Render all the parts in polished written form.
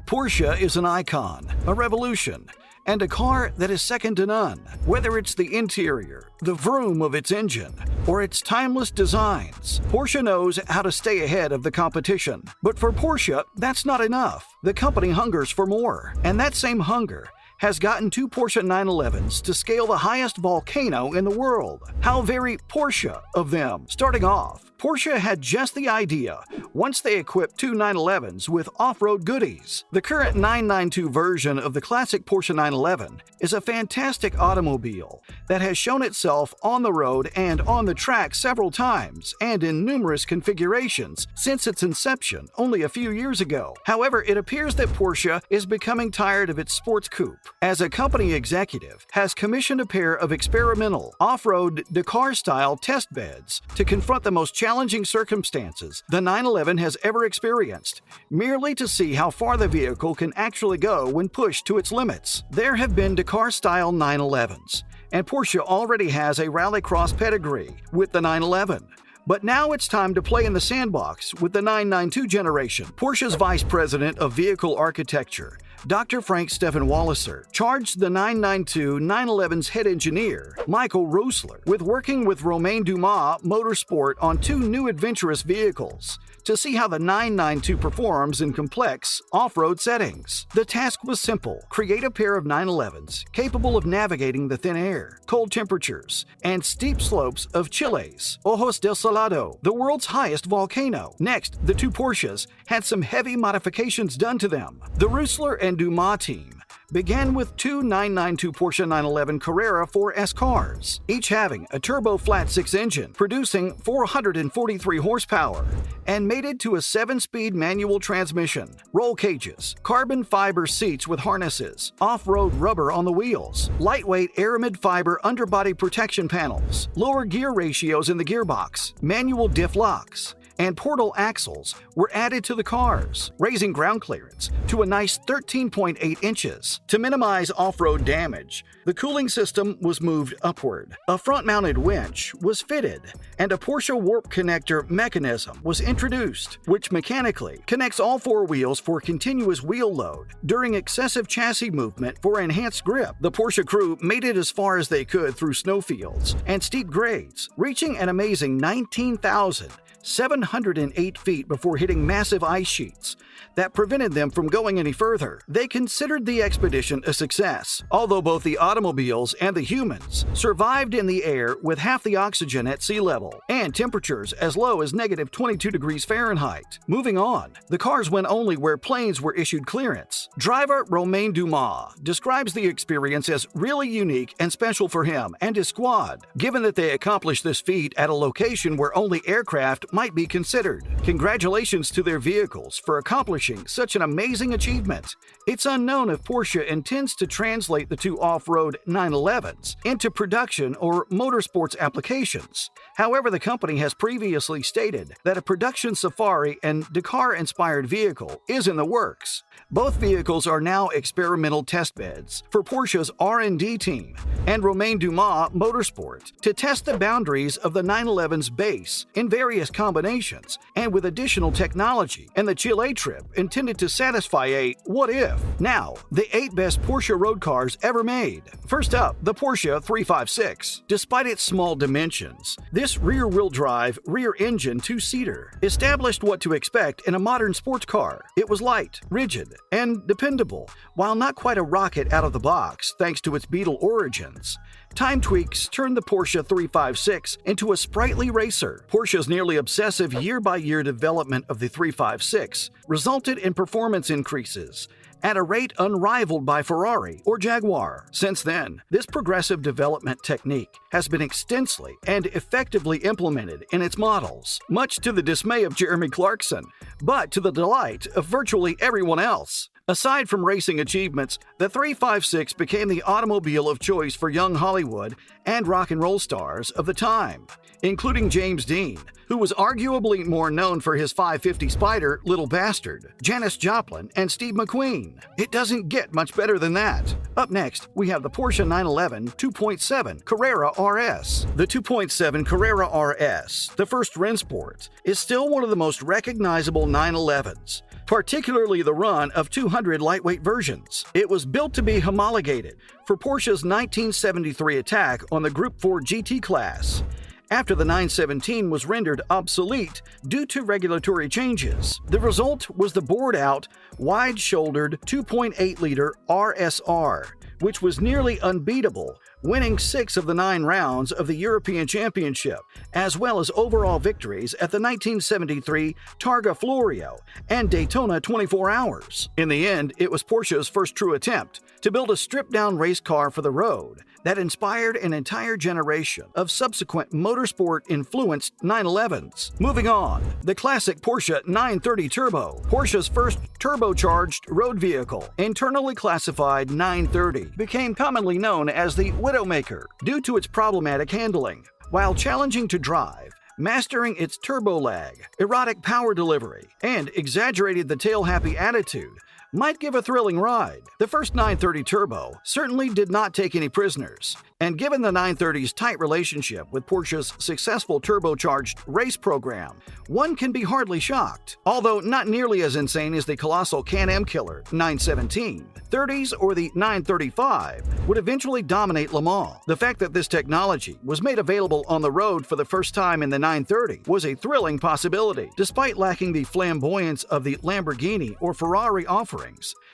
Porsche is an icon, a revolution, and a car that is second to none. Whether it's the interior, the vroom of its engine, or its timeless designs, Porsche knows how to stay ahead of the competition. But for Porsche, that's not enough. The company hungers for more, and that same hunger has gotten two Porsche 911s to scale the highest volcano in the world. How very Porsche of them. Starting off, Porsche had just the idea once they equipped two 911s with off-road goodies. The current 992 version of the classic Porsche 911 is a fantastic automobile that has shown itself on the road and on the track several times and in numerous configurations since its inception only a few years ago. However, it appears that Porsche is becoming tired of its sports coupe, as a company executive has commissioned a pair of experimental off-road Dakar-style test beds to confront the most challenging circumstances the 911 has ever experienced, merely to see how far the vehicle can actually go when pushed to its limits. There have been Dakar-style 911s, and Porsche already has a rallycross pedigree with the 911. But now it's time to play in the sandbox with the 992 generation. Porsche's Vice President of Vehicle Architecture, Dr. Frank Stefan Walliser, charged the 992 911's head engineer, Michael Roessler, with working with Romain Dumas Motorsport on two new adventurous vehicles to see how the 992 performs in complex off-road settings. The task was simple: create a pair of 911s capable of navigating the thin air, cold temperatures, and steep slopes of Chile's Ojos del Salado, the world's highest volcano. Next, the two Porsches had some heavy modifications done to them. The Roessler and Dumas team began with two 992 Porsche 911 Carrera 4S cars, each having a turbo flat-six engine producing 443 horsepower, and mated to a 7-speed manual transmission. Roll cages, carbon fiber seats with harnesses, off-road rubber on the wheels, lightweight aramid fiber underbody protection panels, lower gear ratios in the gearbox, manual diff locks, and portal axles were added to the cars, raising ground clearance to a nice 13.8 inches. To minimize off-road damage, the cooling system was moved upward. A front-mounted winch was fitted, and a Porsche warp connector mechanism was introduced, which mechanically connects all four wheels for continuous wheel load during excessive chassis movement for enhanced grip. The Porsche crew made it as far as they could through snowfields and steep grades, reaching an amazing 19,708 feet before hitting massive ice sheets that prevented them from going any further. They considered the expedition a success, although both the automobiles and the humans survived in the air with half the oxygen at sea level and temperatures as low as negative 22 degrees Fahrenheit. Moving on, the cars went only where planes were issued clearance. Driver Romain Dumas describes the experience as really unique and special for him and his squad, given that they accomplished this feat at a location where only aircraft might be considered. Congratulations to their vehicles for accomplishing such an amazing achievement. It's unknown if Porsche intends to translate the two off-road 911s into production or motorsports applications. However, the company has previously stated that a production Safari and Dakar-inspired vehicle is in the works. Both vehicles are now experimental test beds for Porsche's R&D team and Romain Dumas Motorsport to test the boundaries of the 911's base in various combinations and with additional technology, and the Chile trip intended to satisfy a what if. Now, the 8 best Porsche road cars ever made. First up, the Porsche 356. Despite its small dimensions, this rear-wheel drive, rear-engine two-seater established what to expect in a modern sports car. It was light, rigid, and dependable, while not quite a rocket out of the box thanks to its Beetle origins. Time tweaks turned the Porsche 356 into a sprightly racer. Porsche's nearly obsessive year-by-year development of the 356 resulted in performance increases at a rate unrivaled by Ferrari or Jaguar. Since then, this progressive development technique has been extensively and effectively implemented in its models, much to the dismay of Jeremy Clarkson, but to the delight of virtually everyone else. Aside from racing achievements, the 356 became the automobile of choice for young Hollywood and rock and roll stars of the time, including James Dean, who was arguably more known for his 550 Spider Little Bastard, Janis Joplin, and Steve McQueen. It doesn't get much better than that. Up next, we have the Porsche 911 2.7 Carrera RS. The 2.7 Carrera RS, the first Rennsport, is still one of the most recognizable 911s, particularly the run of 200 lightweight versions. It was built to be homologated for Porsche's 1973 attack on the Group 4 GT class, after the 917 was rendered obsolete due to regulatory changes. The result was the bored-out, wide-shouldered 2.8-liter RSR, which was nearly unbeatable, winning 6 of the 9 rounds of the European Championship, as well as overall victories at the 1973 Targa Florio and Daytona 24 Hours. In the end, it was Porsche's first true attempt to build a stripped-down race car for the road that inspired an entire generation of subsequent motorsport-influenced 911s. Moving on, the classic Porsche 930 Turbo, Porsche's first turbocharged road vehicle, internally classified 930, became commonly known as the Widowmaker due to its problematic handling. While challenging to drive, mastering its turbo lag, erotic power delivery, and exaggerated the tail-happy attitude might give a thrilling ride. The first 930 Turbo certainly did not take any prisoners, and given the 930's tight relationship with Porsche's successful turbocharged race program, one can be hardly shocked. Although not nearly as insane as the colossal Can-Am killer 917, 30s or the 935 would eventually dominate Le Mans. The fact that this technology was made available on the road for the first time in the 930 was a thrilling possibility. Despite lacking the flamboyance of the Lamborghini or Ferrari offerings,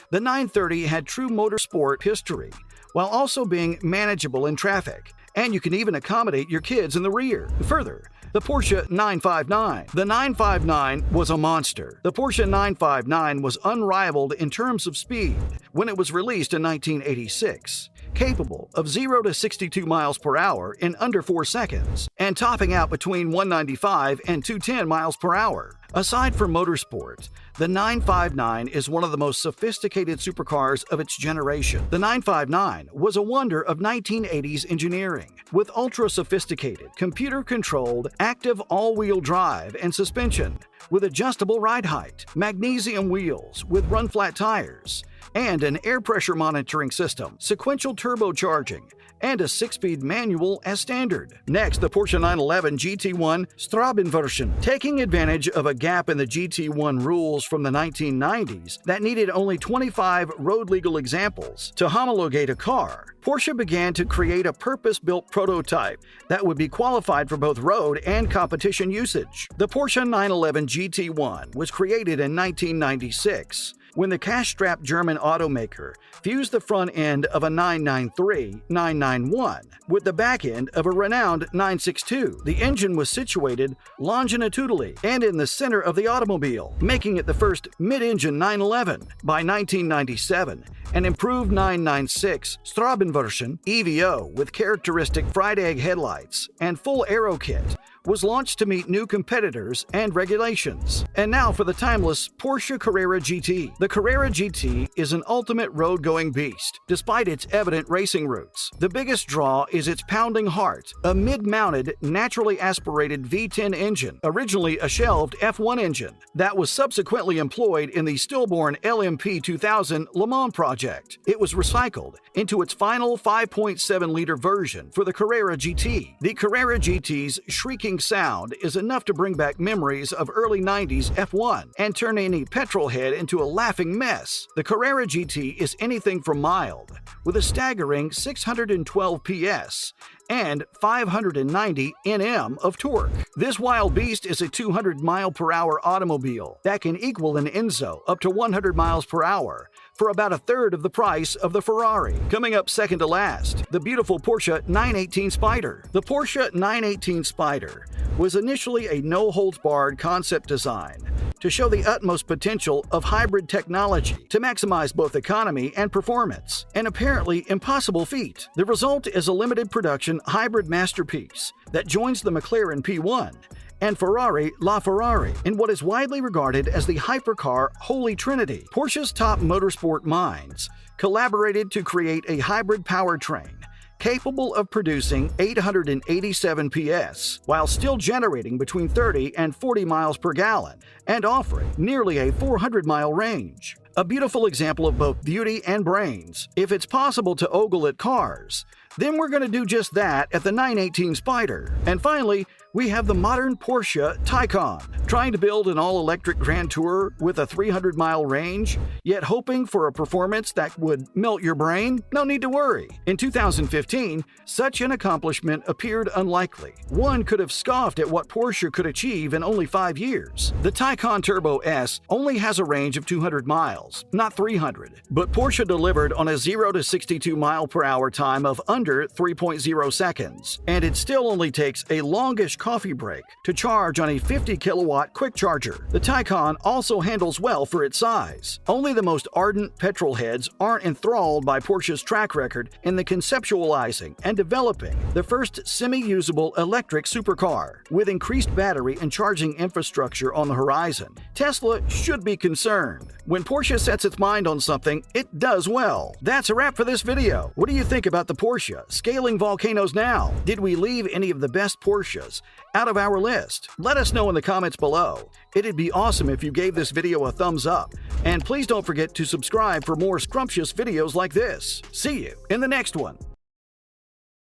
the 930 had true motorsport history, while also being manageable in traffic, and you can even accommodate your kids in the rear. Further, the Porsche 959. The 959 was a monster. The Porsche 959 was unrivaled in terms of speed when it was released in 1986, capable of 0 to 62 miles per hour in under 4 seconds, and topping out between 195 and 210 miles per hour. Aside from motorsport, the 959 is one of the most sophisticated supercars of its generation. The 959 was a wonder of 1980s engineering, with ultra-sophisticated, computer-controlled, active all-wheel drive and suspension, with adjustable ride height, magnesium wheels with run-flat tires, and an air pressure monitoring system, sequential turbocharging, and a 6-speed manual as standard. Next, the Porsche 911 GT1 Strabenversion. Taking advantage of a gap in the GT1 rules from the 1990s that needed only 25 road-legal examples to homologate a car, Porsche began to create a purpose-built prototype that would be qualified for both road and competition usage. The Porsche 911 GT1 was created in 1996, when the cash-strapped German automaker fused the front end of a 993-991 with the back end of a renowned 962. The engine was situated longitudinally and in the center of the automobile, making it the first mid-engine 911. By 1997, an improved 996 Strabenversion EVO with characteristic fried egg headlights and full aero kit was launched to meet new competitors and regulations. And now for the timeless Porsche Carrera GT. The Carrera GT is an ultimate road-going beast, despite its evident racing roots. The biggest draw is its pounding heart, a mid-mounted, naturally aspirated V10 engine, originally a shelved F1 engine, that was subsequently employed in the stillborn LMP 2000 Le Mans project. It was recycled into its final 5.7-liter version for the Carrera GT. The Carrera GT's shrieking sound is enough to bring back memories of early 90s F1 and turn any petrol head into a laughing mess. The Carrera GT is anything from mild, with a staggering 612 PS and 590 Nm of torque. This wild beast is a 200-mile-per-hour automobile that can equal an Enzo up to 100 miles per hour for about a third of the price of the Ferrari. Coming up second to last, the beautiful Porsche 918 Spyder. The Porsche 918 Spyder was initially a no-holds-barred concept design to show the utmost potential of hybrid technology to maximize both economy and performance, an apparently impossible feat. The result is a limited production hybrid masterpiece that joins the McLaren P1 and Ferrari LaFerrari in what is widely regarded as the hypercar Holy Trinity. Porsche's top motorsport minds collaborated to create a hybrid powertrain capable of producing 887 PS while still generating between 30 and 40 miles per gallon and offering nearly a 400-mile range. A beautiful example of both beauty and brains. If it's possible to ogle at cars, then we're going to do just that at the 918 Spyder. And finally, we have the modern Porsche Taycan. Trying to build an all-electric Grand Tourer with a 300-mile range, yet hoping for a performance that would melt your brain? No need to worry. In 2015, such an accomplishment appeared unlikely. One could have scoffed at what Porsche could achieve in only 5 years. The Taycan Turbo S only has a range of 200 miles, not 300. But Porsche delivered on a 0 to 62 mile per hour time of under 3.0 seconds. And it still only takes a longish coffee break to charge on a 50 kilowatt quick charger. The Taycan also handles well for its size. Only the most ardent petrol heads aren't enthralled by Porsche's track record in the conceptualizing and developing the first semi-usable electric supercar. With increased battery and charging infrastructure on the horizon, Tesla should be concerned. When Porsche sets its mind on something, it does well. That's a wrap for this video. What do you think about the Porsche scaling volcanoes now? Did we leave any of the best Porsches out of our list? Let us know in the comments below. It'd be awesome if you gave this video a thumbs up. And please don't forget to subscribe for more scrumptious videos like this. See you in the next one.